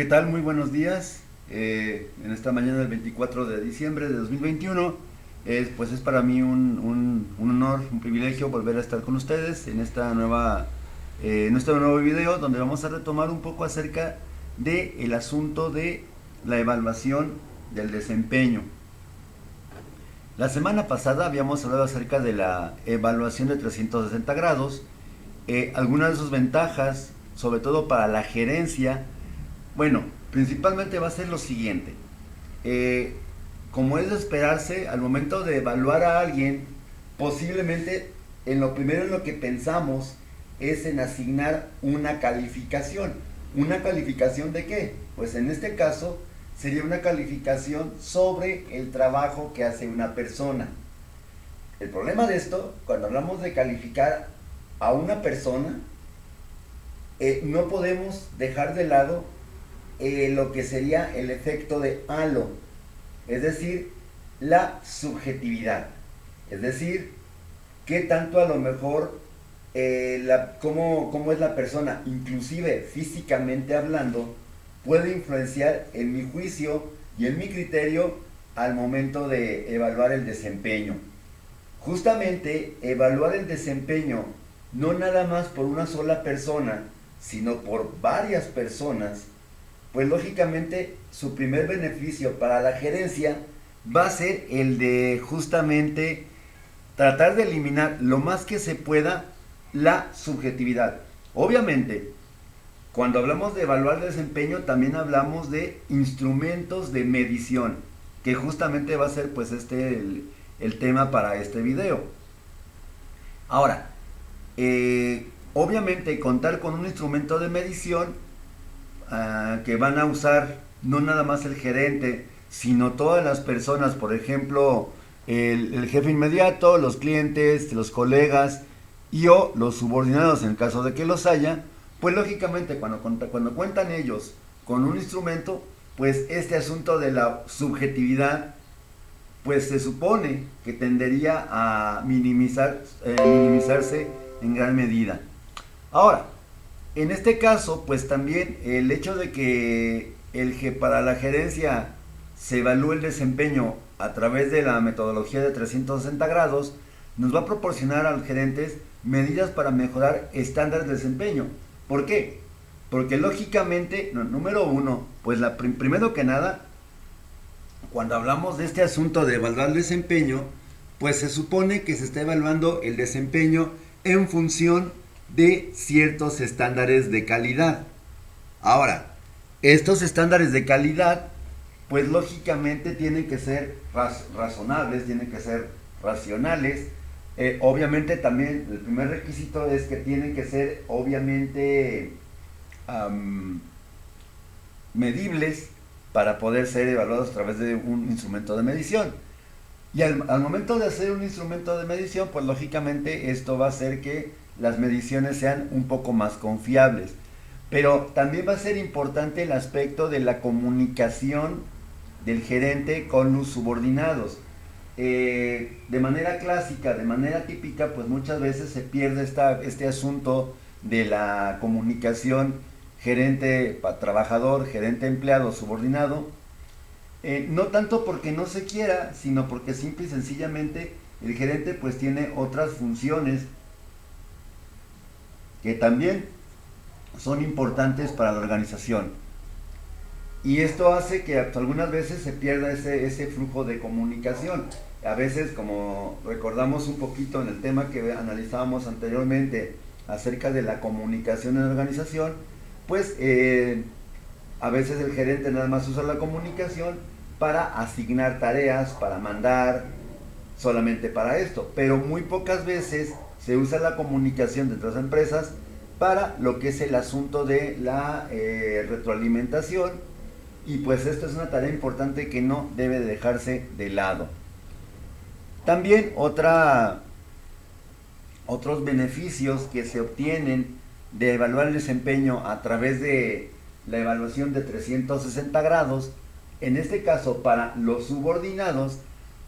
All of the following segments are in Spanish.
¿Qué tal? Muy buenos días. En esta mañana del 24 de diciembre de 2021, pues es para mí un honor, un privilegio volver a estar con ustedes en este nuevo video donde vamos a retomar un poco acerca del asunto de la evaluación del desempeño. La semana pasada habíamos hablado acerca de la evaluación de 360 grados, algunas de sus ventajas, sobre todo para la gerencia. Bueno, principalmente va a ser lo siguiente. Eh, Como es de esperarse, al momento de evaluar a alguien, posiblemente en lo primero en lo que pensamos es en asignar una calificación. ¿Una calificación de qué? Pues en este caso sería una calificación sobre el trabajo que hace una persona. El problema de esto, cuando hablamos de calificar a una persona, no podemos dejar de lado lo que sería el efecto de halo, es decir, la subjetividad, es decir, qué tanto a lo mejor cómo es la persona, inclusive físicamente hablando, puede influenciar en mi juicio y en mi criterio al momento de evaluar el desempeño. Justamente evaluar el desempeño no nada más por una sola persona, sino por varias personas, pues lógicamente su primer beneficio para la gerencia va a ser el de justamente tratar de eliminar lo más que se pueda la subjetividad. Obviamente, cuando hablamos de evaluar desempeño, también hablamos de instrumentos de medición, que justamente va a ser pues el tema para este video. Ahora, obviamente contar con un instrumento de medición que van a usar no nada más el gerente, sino todas las personas, por ejemplo, el jefe inmediato, los clientes, los colegas y o los subordinados en el caso de que los haya, pues lógicamente cuando cuentan ellos con un instrumento, pues este asunto de la subjetividad, pues se supone que tendería a minimizarse en gran medida. Ahora, en este caso, pues también el hecho de que para la gerencia se evalúe el desempeño a través de la metodología de 360 grados, nos va a proporcionar a los gerentes medidas para mejorar estándares de desempeño. ¿Por qué? Porque lógicamente, número uno, pues primero que nada, cuando hablamos de este asunto de evaluar el desempeño, pues se supone que se está evaluando el desempeño en función de ciertos estándares de calidad. Ahora, estos estándares de calidad, pues lógicamente tienen que ser razonables, tienen que ser racionales. Obviamente también el primer requisito es que tienen que ser obviamente medibles para poder ser evaluados a través de un instrumento de medición. Y al momento de hacer un instrumento de medición, pues lógicamente esto va a hacer que las mediciones sean un poco más confiables. Pero también va a ser importante el aspecto de la comunicación del gerente con los subordinados. De manera clásica, de manera típica, pues muchas veces se pierde este asunto de la comunicación gerente-trabajador, gerente-empleado, subordinado. No tanto porque no se quiera, sino porque simple y sencillamente el gerente pues tiene otras funciones que también son importantes para la organización. Y esto hace que algunas veces se pierda ese flujo de comunicación. A veces, como recordamos un poquito en el tema que analizábamos anteriormente acerca de la comunicación en la organización, pues a veces el gerente nada más usa la comunicación para asignar tareas, para mandar, solamente para esto. Pero muy pocas veces se usa la comunicación de otras empresas para lo que es el asunto de la retroalimentación, y pues esto es una tarea importante que no debe dejarse de lado. También otros beneficios que se obtienen de evaluar el desempeño a través de la evaluación de 360 grados, en este caso para los subordinados,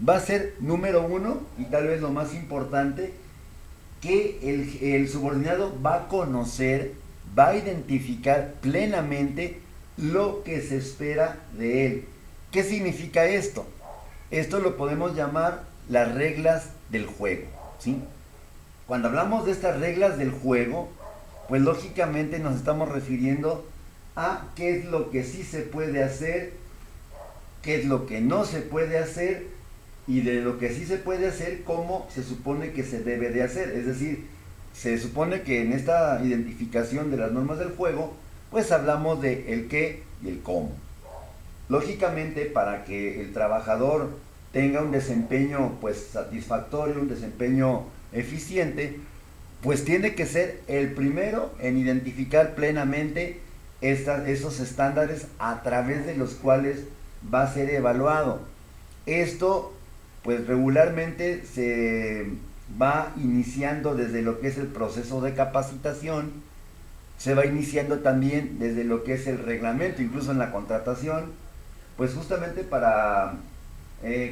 va a ser número uno, y tal vez lo más importante, que el subordinado va a conocer, va a identificar plenamente lo que se espera de él. ¿Qué significa esto? Esto lo podemos llamar las reglas del juego, ¿sí? Cuando hablamos de estas reglas del juego, pues lógicamente nos estamos refiriendo a qué es lo que sí se puede hacer, qué es lo que no se puede hacer, y de lo que sí se puede hacer, cómo se supone que se debe de hacer. Es decir, se supone que en esta identificación de las normas del juego, pues hablamos de el qué y el cómo. Lógicamente, para que el trabajador tenga un desempeño pues satisfactorio, un desempeño eficiente, pues tiene que ser el primero en identificar plenamente esos estándares a través de los cuales va a ser evaluado. Esto pues regularmente se va iniciando desde lo que es el proceso de capacitación, se va iniciando también desde lo que es el reglamento, incluso en la contratación, pues justamente para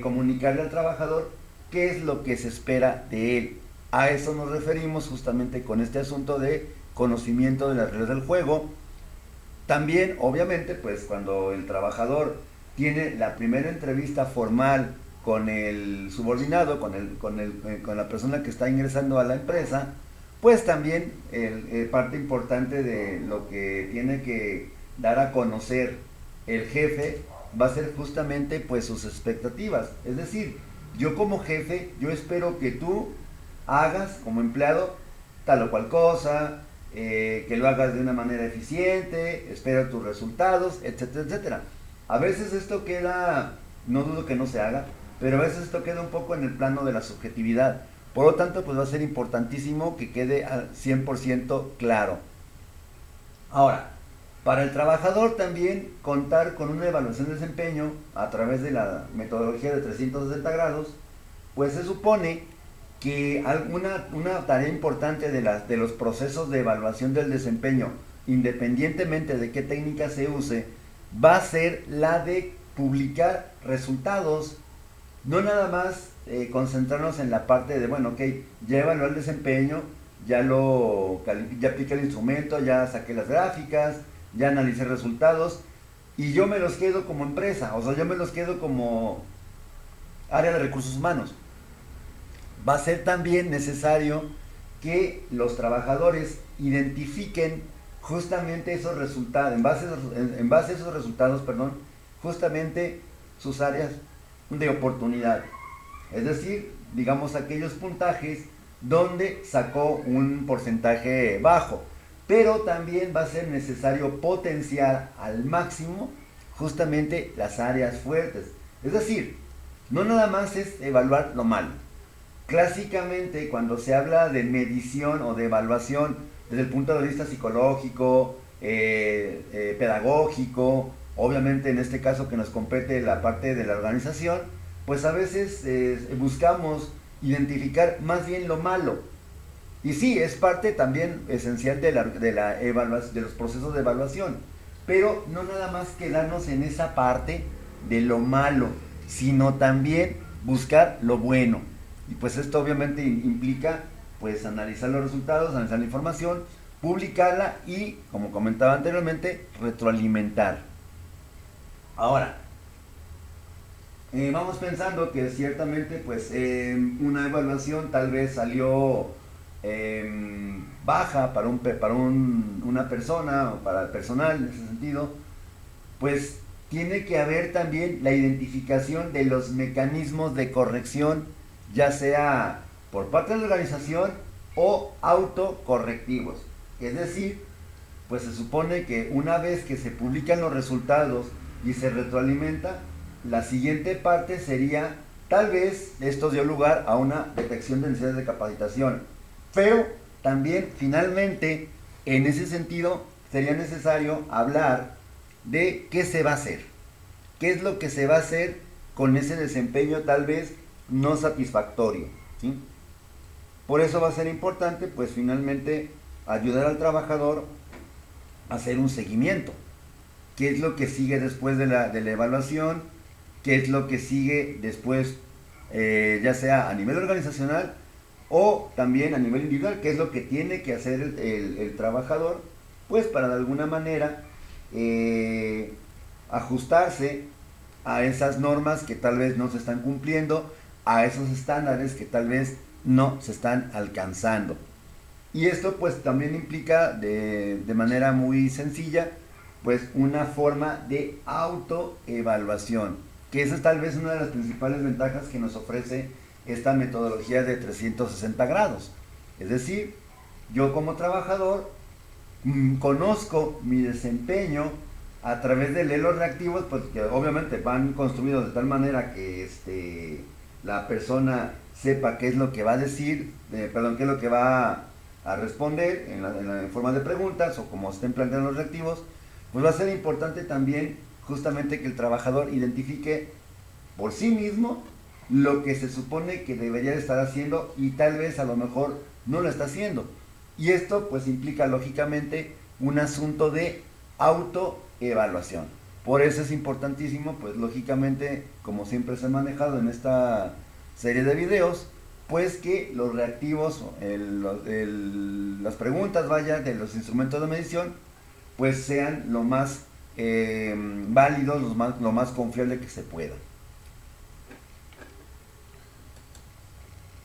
comunicarle al trabajador qué es lo que se espera de él. A eso nos referimos justamente con este asunto de conocimiento de las reglas del juego. También, obviamente, pues cuando el trabajador tiene la primera entrevista formal con el subordinado, con la persona que está ingresando a la empresa, pues también parte importante de lo que tiene que dar a conocer el jefe va a ser justamente pues sus expectativas. Es decir, yo como jefe, yo espero que tú hagas como empleado tal o cual cosa, que lo hagas de una manera eficiente, espero tus resultados, etcétera, etcétera. A veces esto queda, no dudo que no se haga, pero a veces esto queda un poco en el plano de la subjetividad. Por lo tanto, pues va a ser importantísimo que quede al 100% claro. Ahora, para el trabajador también contar con una evaluación de desempeño a través de la metodología de 360 grados, pues se supone que una tarea importante de los procesos de evaluación del desempeño, independientemente de qué técnica se use, va a ser la de publicar resultados. No nada más concentrarnos en la parte de, bueno, ok, ya evalué el desempeño, ya apliqué el instrumento, ya saqué las gráficas, ya analicé resultados y yo me los quedo como empresa, o sea, yo me los quedo como área de recursos humanos. Va a ser también necesario que los trabajadores identifiquen justamente esos resultados, en base a esos resultados, perdón, justamente sus áreas de oportunidad. Es decir, digamos aquellos puntajes donde sacó un porcentaje bajo. Pero también va a ser necesario potenciar al máximo justamente las áreas fuertes. Es decir, no nada más es evaluar lo malo. Clásicamente, cuando se habla de medición o de evaluación desde el punto de vista psicológico, pedagógico, obviamente en este caso que nos compete la parte de la organización, pues a veces buscamos identificar más bien lo malo. Y sí, es parte también esencial de los procesos de evaluación, pero no nada más quedarnos en esa parte de lo malo, sino también buscar lo bueno. Y pues esto obviamente implica pues analizar los resultados, analizar la información, publicarla y, como comentaba anteriormente, retroalimentar. Ahora, vamos pensando que ciertamente pues una evaluación tal vez salió baja una persona o para el personal en ese sentido, pues tiene que haber también la identificación de los mecanismos de corrección, ya sea por parte de la organización o autocorrectivos. Es decir, pues se supone que una vez que se publican los resultados y se retroalimenta, la siguiente parte sería, tal vez esto dio lugar a una detección de necesidades de capacitación, pero también finalmente en ese sentido sería necesario hablar de qué se va a hacer, qué es lo que se va a hacer con ese desempeño tal vez no satisfactorio, ¿sí? Por eso va a ser importante pues finalmente ayudar al trabajador a hacer un seguimiento. ¿Qué es lo que sigue después de la evaluación? ¿Qué es lo que sigue después, ya sea a nivel organizacional o también a nivel individual? ¿Qué es lo que tiene que hacer el trabajador? Pues para de alguna manera ajustarse a esas normas que tal vez no se están cumpliendo, a esos estándares que tal vez no se están alcanzando. Y esto pues también implica de manera muy sencilla pues una forma de autoevaluación, que esa es tal vez una de las principales ventajas que nos ofrece esta metodología de 360 grados. Es decir, yo como trabajador conozco mi desempeño a través de leer los reactivos, pues que obviamente van construidos de tal manera que la persona sepa qué es lo que va a decir, perdón, qué es lo que va a responder en forma de preguntas o como estén planteando los reactivos. Pues va a ser importante también justamente que el trabajador identifique por sí mismo lo que se supone que debería estar haciendo y tal vez a lo mejor no lo está haciendo. Y esto pues implica lógicamente un asunto de autoevaluación. Por eso es importantísimo, pues lógicamente, como siempre se ha manejado en esta serie de videos, pues que los reactivos, las preguntas, vaya, de los instrumentos de medición, pues sean lo más válidos, lo más confiable que se pueda.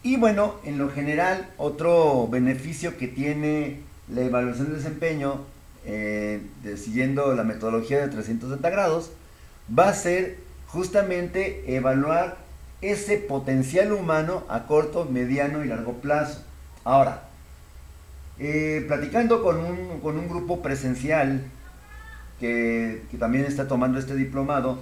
Y bueno, en lo general, otro beneficio que tiene la evaluación de desempeño, siguiendo la metodología de 360 grados, va a ser justamente evaluar ese potencial humano a corto, mediano y largo plazo. Ahora, platicando con un grupo presencial que también está tomando este diplomado,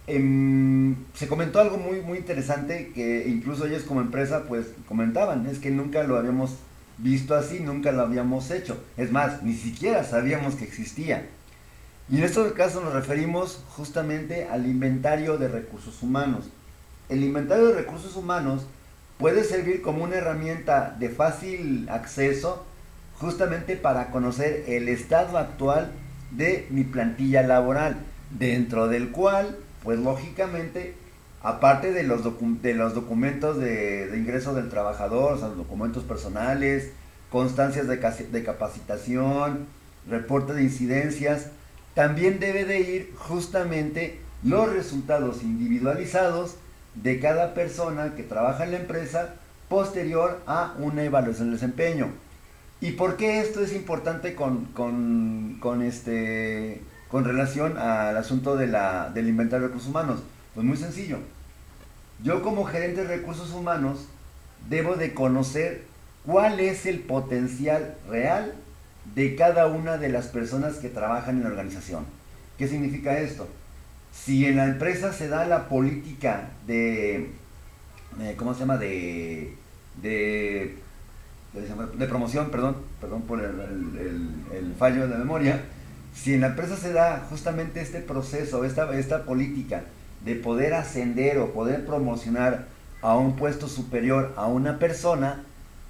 se comentó algo muy interesante que incluso ellos como empresa pues comentaban, es que nunca lo habíamos visto así, nunca lo habíamos hecho, es más, ni siquiera sabíamos que existía. Y en este caso nos referimos justamente al inventario de recursos humanos. El inventario de recursos humanos puede servir como una herramienta de fácil acceso justamente para conocer el estado actual de mi plantilla laboral, dentro del cual, pues lógicamente, aparte de los documentos de ingreso del trabajador, o sea, los documentos personales, constancias de capacitación, reporte de incidencias, también debe de ir justamente los resultados individualizados de cada persona que trabaja en la empresa posterior a una evaluación de desempeño. ¿Y por qué esto es importante con relación al asunto del inventario de recursos humanos? Pues muy sencillo. Yo como gerente de recursos humanos debo de conocer cuál es el potencial real de cada una de las personas que trabajan en la organización. ¿Qué significa esto? Si en la empresa se da la política ¿cómo se llama? De promoción, perdón por el fallo de la memoria, si en la empresa se da justamente este proceso, esta política de poder ascender o poder promocionar a un puesto superior a una persona,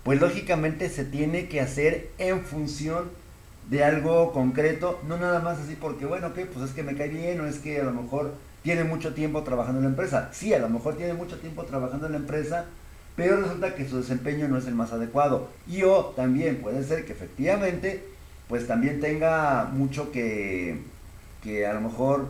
pues lógicamente se tiene que hacer en función de algo concreto, no nada más así porque, bueno, ok, pues es que me cae bien o es que a lo mejor tiene mucho tiempo trabajando en la empresa. Sí, a lo mejor tiene mucho tiempo trabajando en la empresa, pero resulta que su desempeño no es el más adecuado. Y o también puede ser que efectivamente, pues también tenga mucho que a lo mejor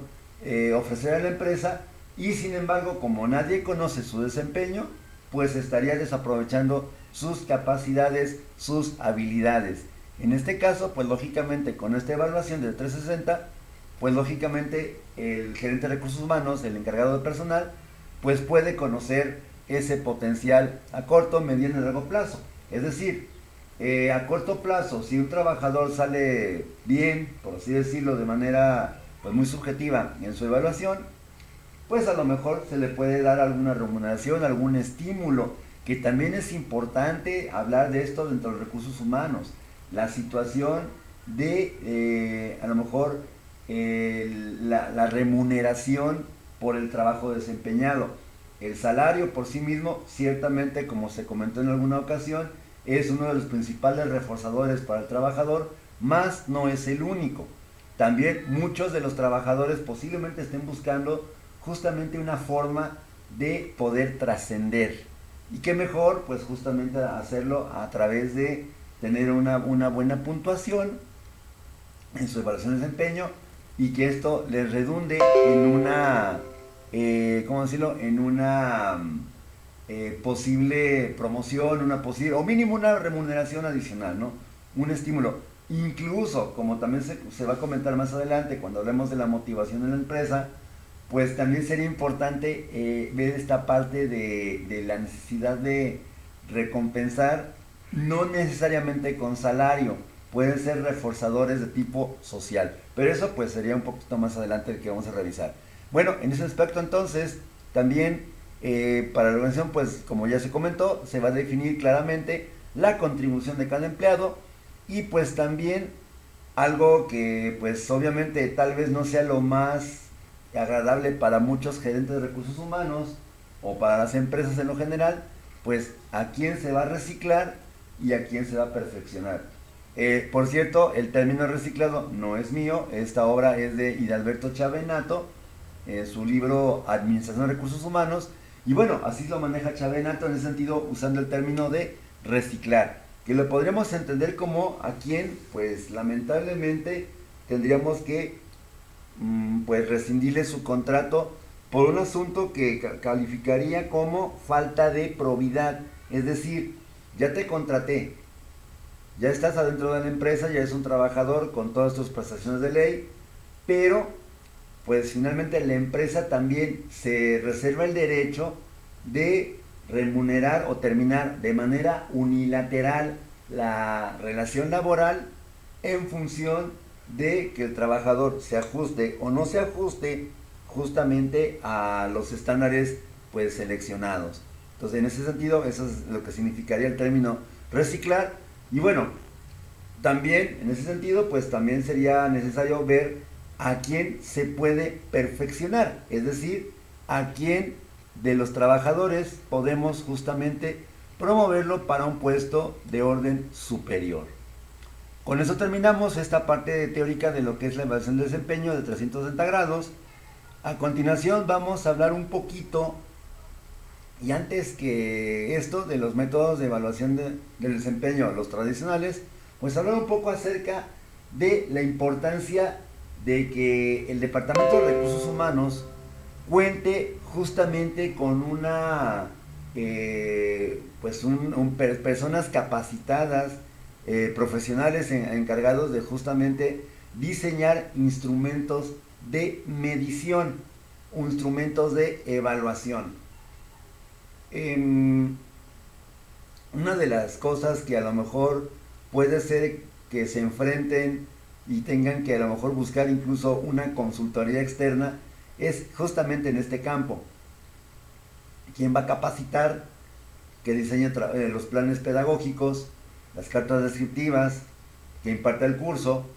ofrecer a la empresa y sin embargo, como nadie conoce su desempeño, pues estaría desaprovechando sus capacidades, sus habilidades. En este caso, pues lógicamente con esta evaluación de 360, pues lógicamente el gerente de recursos humanos, el encargado de personal, pues puede conocer ese potencial a corto, mediano y largo plazo. Es decir, a corto plazo, si un trabajador sale bien, por así decirlo, de manera pues muy subjetiva en su evaluación, pues a lo mejor se le puede dar alguna remuneración, algún estímulo, que también es importante hablar de esto dentro de los recursos humanos. La situación de, a lo mejor, la remuneración por el trabajo desempeñado. El salario por sí mismo, ciertamente, como se comentó en alguna ocasión, es uno de los principales reforzadores para el trabajador, más no es el único. También muchos de los trabajadores posiblemente estén buscando justamente una forma de poder trascender. Y qué mejor, pues justamente hacerlo a través de tener una buena puntuación en su evaluación de desempeño y que esto les redunde en una, ¿cómo decirlo? En una posible promoción, una posible, o mínimo una remuneración adicional, ¿no? Un estímulo. Incluso, como también se va a comentar más adelante cuando hablemos de la motivación en la empresa, pues también sería importante ver esta parte de la necesidad de recompensar, no necesariamente con salario, pueden ser reforzadores de tipo social, pero eso pues sería un poquito más adelante el que vamos a revisar. Bueno, en ese aspecto entonces, también para la organización, pues como ya se comentó, se va a definir claramente la contribución de cada empleado y pues también algo que pues obviamente tal vez no sea lo más agradable para muchos gerentes de recursos humanos o para las empresas en lo general, pues a quién se va a reciclar y a quién se va a perfeccionar. Por cierto, el término reciclado no es mío, esta obra es de Hidalberto Chavenato, su libro Administración de Recursos Humanos, y bueno, así lo maneja Chavenato en ese sentido usando el término de reciclar, que lo podríamos entender como a quien pues lamentablemente tendríamos que pues rescindirle su contrato por un asunto que calificaría como falta de probidad. Es decir, ya te contraté, ya estás adentro de la empresa, ya eres un trabajador con todas tus prestaciones de ley, pero pues finalmente la empresa también se reserva el derecho de remunerar o terminar de manera unilateral la relación laboral en función de que el trabajador se ajuste o no se ajuste justamente a los estándares pues seleccionados. Entonces en ese sentido eso es lo que significaría el término reciclar. Y bueno, también en ese sentido pues también sería necesario ver a quién se puede perfeccionar, es decir, a quién de los trabajadores podemos justamente promoverlo para un puesto de orden superior. Con eso terminamos esta parte teórica de lo que es la evaluación de desempeño de 360 grados. A continuación vamos a hablar un poquito, y antes que esto, de los métodos de evaluación del desempeño, los tradicionales, pues hablar un poco acerca de la importancia de que el Departamento de Recursos Humanos cuente justamente con una, pues personas capacitadas, profesionales encargados de justamente diseñar instrumentos de medición, instrumentos de evaluación. Una de las cosas que a lo mejor puede ser que se enfrenten y tengan que a lo mejor buscar incluso una consultoría externa es justamente en este campo. ¿Quién va a capacitar? Que diseñe los planes pedagógicos, las cartas descriptivas, que imparta el curso,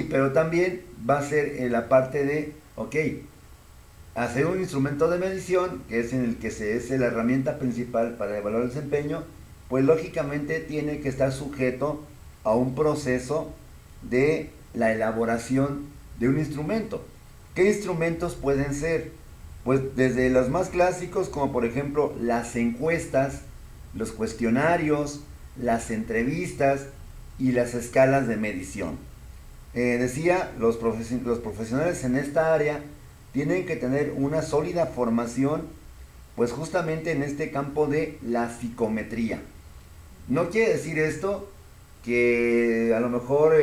pero también va a ser la parte de, ok, hacer un instrumento de medición, que es en el que es la herramienta principal para evaluar el desempeño, pues lógicamente tiene que estar sujeto a un proceso de la elaboración de un instrumento. ¿Qué instrumentos pueden ser? Pues desde los más clásicos, como por ejemplo las encuestas, los cuestionarios, las entrevistas y las escalas de medición. Decía, los profesionales en esta área tienen que tener una sólida formación, pues justamente en este campo de la psicometría. No quiere decir esto que a lo mejor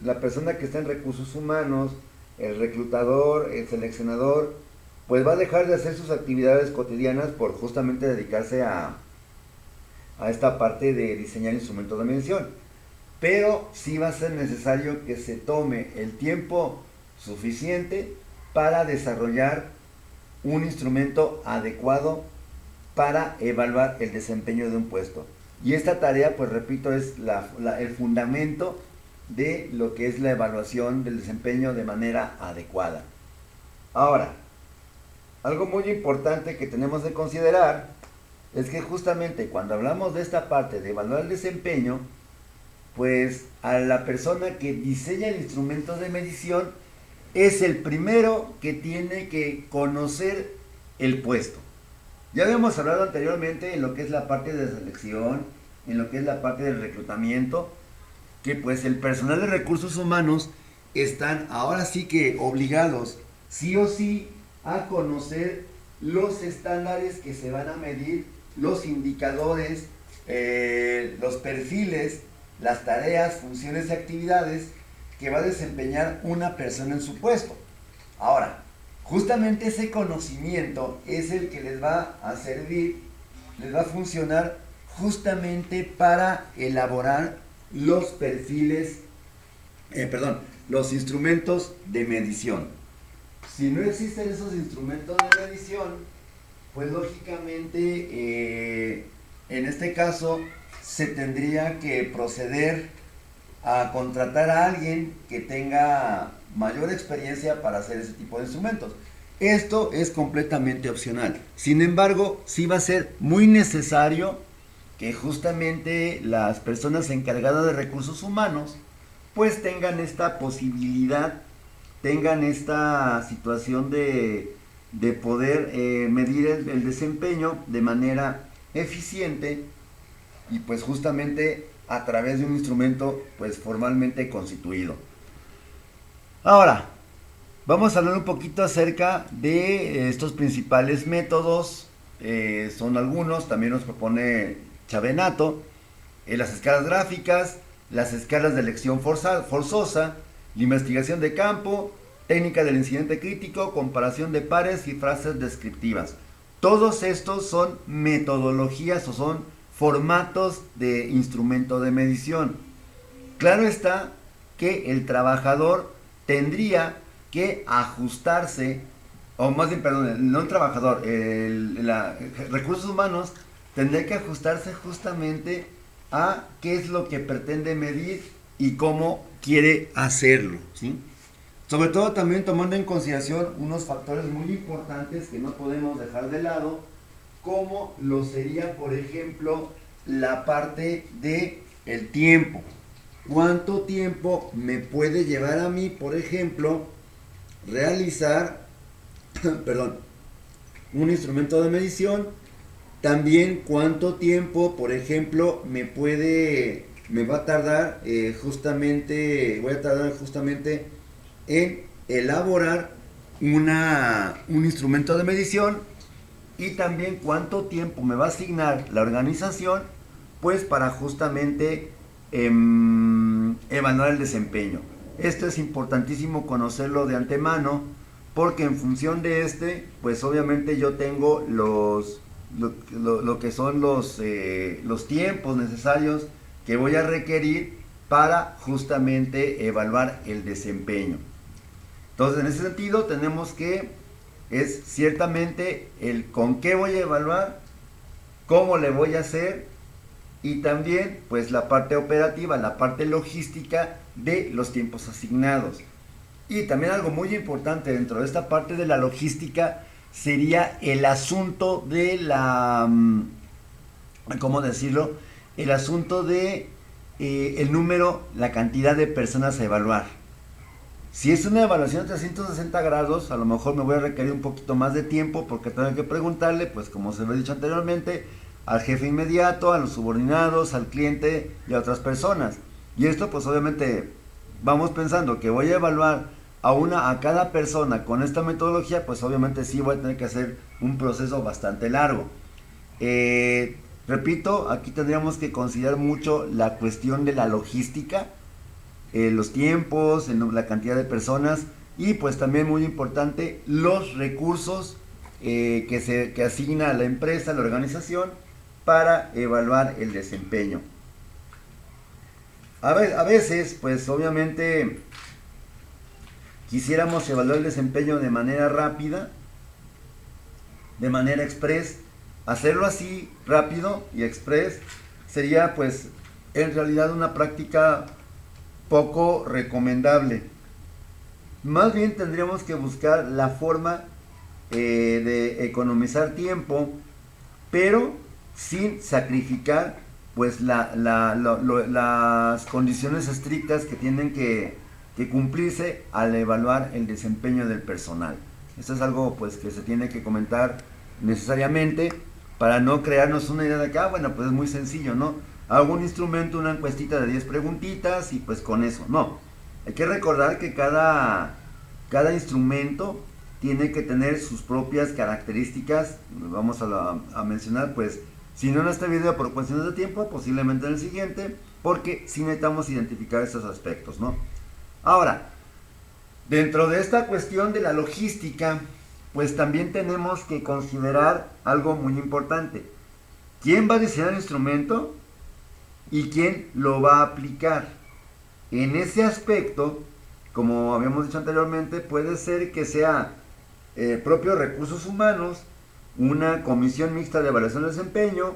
la persona que está en recursos humanos, el reclutador, el seleccionador, pues va a dejar de hacer sus actividades cotidianas por justamente dedicarse a esta parte de diseñar instrumentos de medición. Pero sí va a ser necesario que se tome el tiempo suficiente para desarrollar un instrumento adecuado para evaluar el desempeño de un puesto. Y esta tarea, pues repito, es el fundamento de lo que es la evaluación del desempeño de manera adecuada. Ahora, algo muy importante que tenemos que considerar es que justamente cuando hablamos de esta parte de evaluar el desempeño, pues a la persona que diseña el instrumento de medición es el primero que tiene que conocer el puesto. Ya habíamos hablado anteriormente en lo que es la parte de selección, en lo que es la parte del reclutamiento, que pues el personal de recursos humanos están ahora sí que obligados, sí o sí, a conocer los estándares que se van a medir, los indicadores, los perfiles, las tareas, funciones y actividades que va a desempeñar una persona en su puesto. Ahora, justamente ese conocimiento es el que les va a servir, les va a funcionar justamente para elaborar los perfiles, los instrumentos de medición. Si no existen esos instrumentos de medición, pues lógicamente en este caso se tendría que proceder a contratar a alguien que tenga mayor experiencia para hacer ese tipo de instrumentos. Esto es completamente opcional. Sin embargo, sí va a ser muy necesario que justamente las personas encargadas de recursos humanos pues tengan esta posibilidad, tengan esta situación de poder medir el desempeño de manera eficiente y pues justamente a través de un instrumento pues formalmente constituido. Ahora, vamos a hablar un poquito acerca de estos principales métodos. Son algunos, también nos propone Chavenato, las escalas gráficas, las escalas de elección forzosa, la investigación de campo, técnica del incidente crítico, comparación de pares y frases descriptivas. Todos estos son metodologías o son formatos de instrumento de medición. Claro está que el trabajador tendría que ajustarse, o más bien, perdón, no el trabajador, recursos humanos tendría que ajustarse justamente a qué es lo que pretende medir y cómo quiere hacerlo, ¿sí? Sobre todo también tomando en consideración unos factores muy importantes que no podemos dejar de lado, como lo sería, por ejemplo, la parte de el tiempo. ¿Cuánto tiempo me puede llevar a mí, por ejemplo, realizar un instrumento de medición? También cuánto tiempo, por ejemplo, voy a tardar justamente en elaborar un instrumento de medición, y también cuánto tiempo me va a asignar la organización pues para justamente evaluar el desempeño. Esto es importantísimo conocerlo de antemano, porque en función de pues obviamente yo tengo lo que son los tiempos necesarios que voy a requerir para justamente evaluar el desempeño. Entonces, en ese sentido tenemos que es ciertamente el con qué voy a evaluar, cómo le voy a hacer, y también pues la parte operativa, la parte logística de los tiempos asignados. Y también algo muy importante dentro de esta parte de la logística sería el asunto de ¿cómo decirlo? El asunto de el número, la cantidad de personas a evaluar. Si es una evaluación de 360 grados, a lo mejor me voy a requerir un poquito más de tiempo, porque tengo que preguntarle, pues como se lo he dicho anteriormente, al jefe inmediato, a los subordinados, al cliente y a otras personas. Y esto pues obviamente vamos pensando que voy a evaluar a cada persona con esta metodología, pues obviamente sí voy a tener que hacer un proceso bastante largo. Repito, aquí tendríamos que considerar mucho la cuestión de la logística, los tiempos, la cantidad de personas, y pues también muy importante los recursos que asigna la empresa, la organización, para evaluar el desempeño. A veces, pues obviamente quisiéramos evaluar el desempeño de manera rápida, de manera express. Hacerlo así rápido y express sería pues en realidad una práctica poco recomendable. Más bien tendríamos que buscar la forma de economizar tiempo, pero sin sacrificar pues las condiciones estrictas que tienen que cumplirse al evaluar el desempeño del personal. Esto es algo pues que se tiene que comentar necesariamente, para no crearnos una idea de que, bueno, pues es muy sencillo, ¿no? Hago un instrumento, una encuestita de 10 preguntitas y pues con eso. No, Hay que recordar que cada instrumento tiene que tener sus propias características. Vamos a mencionar, pues, si no en este video por cuestiones de tiempo, posiblemente en el siguiente, porque sí necesitamos identificar estos aspectos, ¿no? Ahora, dentro de esta cuestión de la logística, pues también tenemos que considerar algo muy importante. ¿Quién va a diseñar el instrumento y quién lo va a aplicar? En ese aspecto, como habíamos dicho anteriormente, puede ser que sea propios recursos humanos, una comisión mixta de evaluación de desempeño,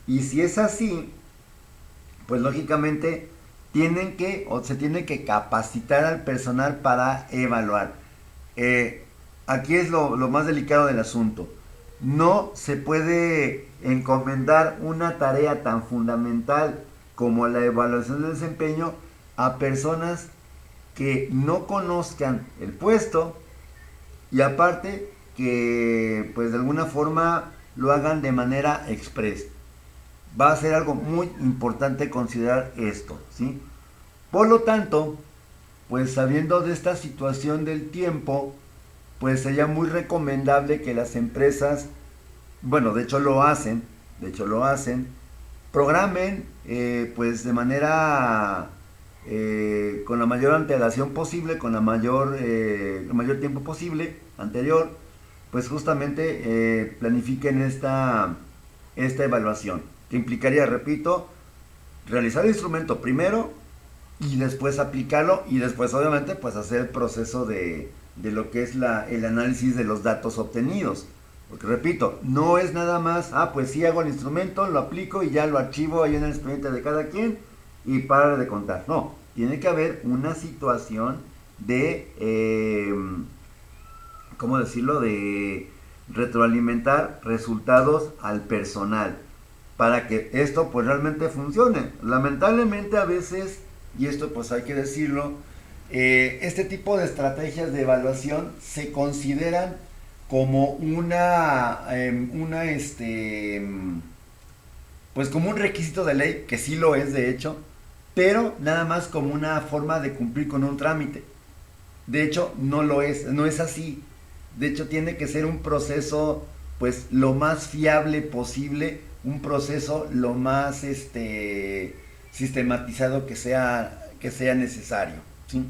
y si es así, pues lógicamente se tiene que capacitar al personal para evaluar. Aquí es lo más delicado del asunto. No se puede encomendar una tarea tan fundamental como la evaluación de desempeño a personas que no conozcan el puesto y aparte que pues de alguna forma lo hagan de manera express. Va a ser algo muy importante considerar esto, ¿sí? Por lo tanto, pues sabiendo de esta situación del tiempo, pues sería muy recomendable que las empresas, bueno, de hecho lo hacen, programen pues de manera con la mayor antelación posible, con el mayor tiempo posible anterior, pues justamente planifiquen esta evaluación, que implicaría, repito, realizar el instrumento primero y después aplicarlo y después obviamente pues hacer el proceso de lo que es el análisis de los datos obtenidos. Porque repito, no es nada más, pues sí hago el instrumento, lo aplico y ya lo archivo ahí en el expediente de cada quien y para de contar. No, tiene que haber una situación de, ¿cómo decirlo?, de retroalimentar resultados al personal para que esto pues realmente funcione. Lamentablemente a veces, y esto pues hay que decirlo, este tipo de estrategias de evaluación se consideran como pues como un requisito de ley, que sí lo es de hecho, pero nada más como una forma de cumplir con un trámite. De hecho, no es así. De hecho, tiene que ser un proceso pues lo más fiable posible, un proceso lo más sistematizado que sea necesario, ¿sí?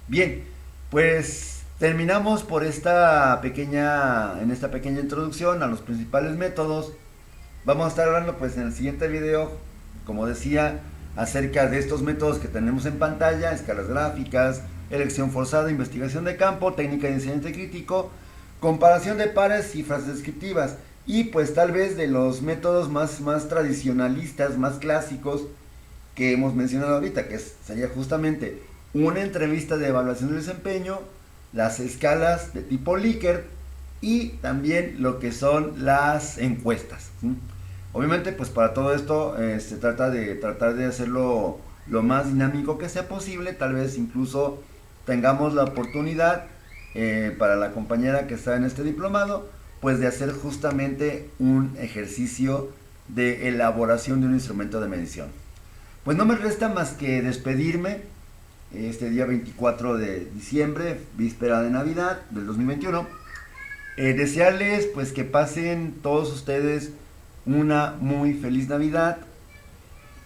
Bien, pues terminamos en esta pequeña introducción a los principales métodos. Vamos a estar hablando pues en el siguiente video, como decía, acerca de estos métodos que tenemos en pantalla: escalas gráficas, elección forzada, investigación de campo, técnica de incidente crítico, comparación de pares y frases descriptivas, y pues tal vez de los métodos más tradicionalistas, más clásicos que hemos mencionado ahorita, que sería justamente una entrevista de evaluación del desempeño, las escalas de tipo Likert y también lo que son las encuestas, ¿sí? Obviamente pues para todo esto se trata de tratar de hacerlo lo más dinámico que sea posible. Tal vez incluso tengamos la oportunidad para la compañera que está en este diplomado pues de hacer justamente un ejercicio de elaboración de un instrumento de medición. Pues no me resta más que despedirme este día 24 de diciembre, víspera de Navidad del 2021. Desearles pues que pasen todos ustedes una muy feliz Navidad,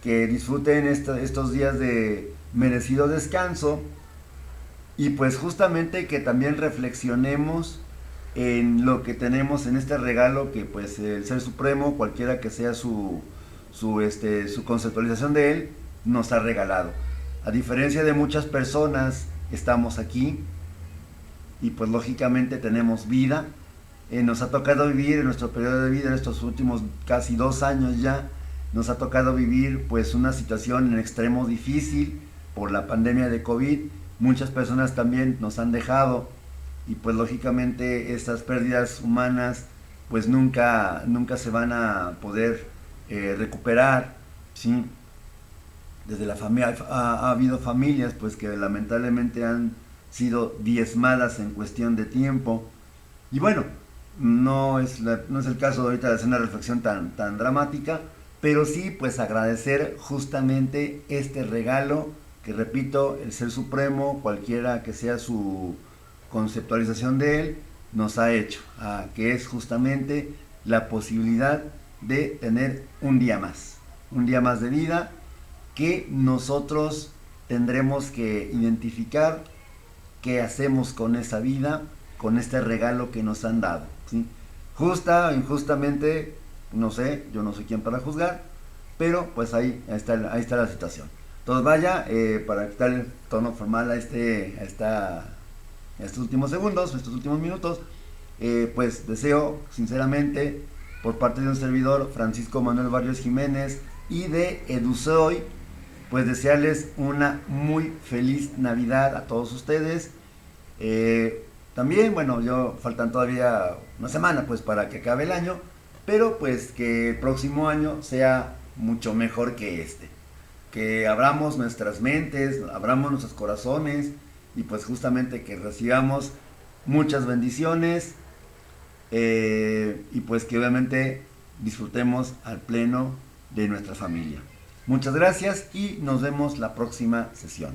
que disfruten estos días de merecido descanso y pues justamente que también reflexionemos en lo que tenemos en este regalo que pues el Ser Supremo, cualquiera que sea su conceptualización de él, nos ha regalado. A diferencia de muchas personas, estamos aquí y pues lógicamente tenemos vida. Nos ha tocado vivir en nuestro periodo de vida, en estos últimos casi 2 años ya, nos ha tocado vivir pues una situación en extremo difícil por la pandemia de COVID. Muchas personas también nos han dejado y pues lógicamente estas pérdidas humanas pues nunca se van a poder recuperar, ¿sí? Desde la familia ha habido familias pues que lamentablemente han sido diezmadas en cuestión de tiempo y bueno, no es el caso de ahorita de hacer una reflexión tan dramática, pero sí pues agradecer justamente este regalo que repito, el Ser Supremo, cualquiera que sea su conceptualización de él, nos ha hecho, que es justamente la posibilidad de tener un día más de vida que nosotros tendremos que identificar qué hacemos con esa vida, con este regalo que nos han dado, ¿sí? Justa o injustamente, no sé, yo no soy quien para juzgar, pero pues ahí está la situación. Entonces vaya, para quitar el tono formal a estos últimos segundos, estos últimos minutos, pues deseo sinceramente por parte de un servidor, Francisco Manuel Barrios Jiménez, y de Edusoy, pues desearles una muy feliz Navidad a todos ustedes. También, bueno, faltan todavía una semana pues para que acabe el año, pero pues que el próximo año sea mucho mejor que este. Que abramos nuestras mentes, abramos nuestros corazones y pues justamente que recibamos muchas bendiciones, y pues que obviamente disfrutemos al pleno de nuestra familia. Muchas gracias y nos vemos la próxima sesión.